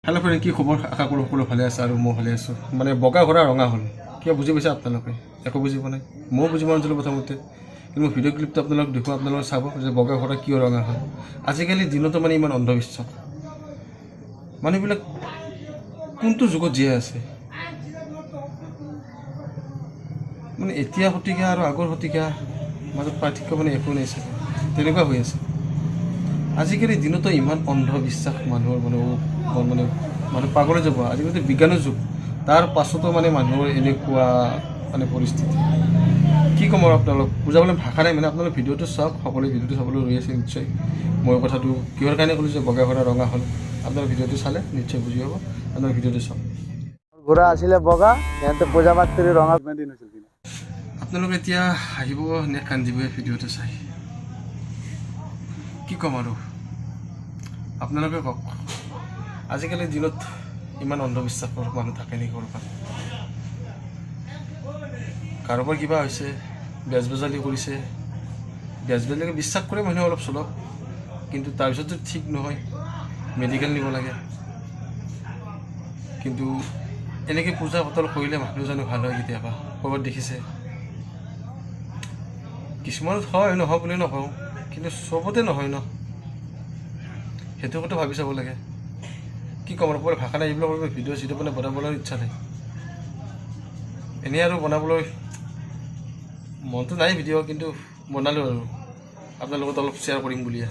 Hello' friend, কি খবৰ? আশা কৰোঁ সকলো ভালে আছে আৰু মই ভালে আছোঁ। মানে বগা ঘোঁৰা ৰঙা হ'ল, কিয় বুজি পাইছে আপোনালোকে? একো বুজি পোৱা নাই, ময়ো বুজি পোৱা নাছিলোঁ প্ৰথমতে। কিন্তু মই ভিডিঅ' ক্লিপটো আপোনালোকক দেখুৱাওঁ, আপোনালোকে চাব যে বগা ঘোঁৰা কিয় ৰঙা হ'ল। আজিকালি দিনতো মানে ইমান অন্ধবিশ্বাস, মানুহবিলাক কোনটো যুগত জীয়াই আছে? মানে এতিয়া শতিকা আৰু আগৰ শতিকা মাজত পাৰ্থক্য মানে একো নাই চাগে, তেনেকুৱা হৈ আছে। আজিকালি দিনতো ইমান অন্ধবিশ্বাস মানুহৰ মানে মানুহ পাগলৈ যাব। আজিকালিতো বিজ্ঞানৰ যুগ, তাৰ পাছতো মানে মানুহৰ এনেকুৱা মানে পৰিস্থিতি। কি ক'ম আৰু আপোনালোক বুজাবলৈ ভাষা নাই। মানে আপোনালোক ভিডিঅ'টো চাওক, সকলোৱে ভিডিঅ'টো চাবলৈ ৰৈ আছে নিশ্চয়। মই কথাটো কিহৰ কাৰণে ক'লোঁ যে বগা ঘোঁৰা ৰঙা হ'ল, আপোনালোক ভিডিঅ'টো চালে নিশ্চয় বুজি পাব। আপোনালোক ভিডিঅ'টো চাওক। ঘোঁৰা আছিলে বগা, সিহঁতে পূজা পাতৰি ৰঙা। আপোনালোকে এতিয়া আহিব নে কান্দিব ভিডিঅ'টো চাই? কি ক'ম আৰু আপোনালোকে কওক। আজিকালি দিনত ইমান অন্ধবিশ্বাসৰ মানুহ থাকে নেকি ক'ৰবাত? কাৰোবাৰ কিবা হৈছে, বেজবেজালি কৰিছে, বেজবেজালিকে বিশ্বাস কৰে মানুহে অলপ চলপ, কিন্তু তাৰপিছতো ঠিক নহয়, মেডিকেল নিব লাগে। কিন্তু এনেকৈ পূজা পাতল কৰিলে মানুহ জানো ভাল হয়? কেতিয়াবা ক'ৰবাত দেখিছে? কিছুমানত হয়, নহয় বুলি নকওঁ, কিন্তু চবতে নহয় ন, সেইটো কথা ভাবি চাব লাগে। কি ক'ম আৰু ভাষা নাই। এইবিলাক ভিডিঅ' চিডিঅ' মানে বনাবলৈ ইচ্ছা নাই, এনেই আৰু বনাবলৈ মনটো নাই ভিডিঅ', কিন্তু বনালোঁ আৰু আপোনাৰ লগত অলপ শ্বেয়াৰ কৰিম বুলিয়ে।